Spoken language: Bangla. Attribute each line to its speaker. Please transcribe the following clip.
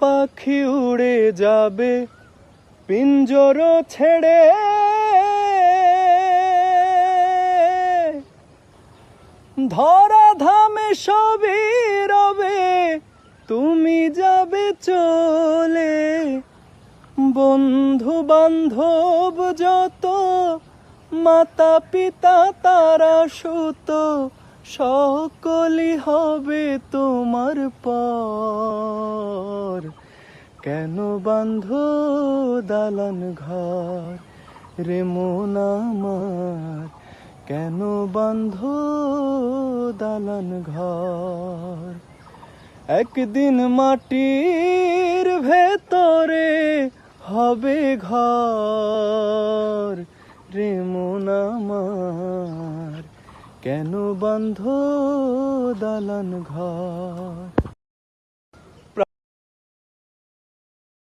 Speaker 1: পাখি উড়ে যাবে পিঞ্জর ছেড়ে, ধরা ধামে সবই রবে, তুমি যাবে চলে। বন্ধু বান্ধব যত, মাতা পিতা তারা সুত, সকলই হবে তোমার পর। কেন বাঁধো দালান ঘর রে মন আমার, কেন বাঁধো দালান ঘর। একদিন মাটির ভেতরে হবে ঘর রে মন আমার, কেন বাঁধো দালান ঘর।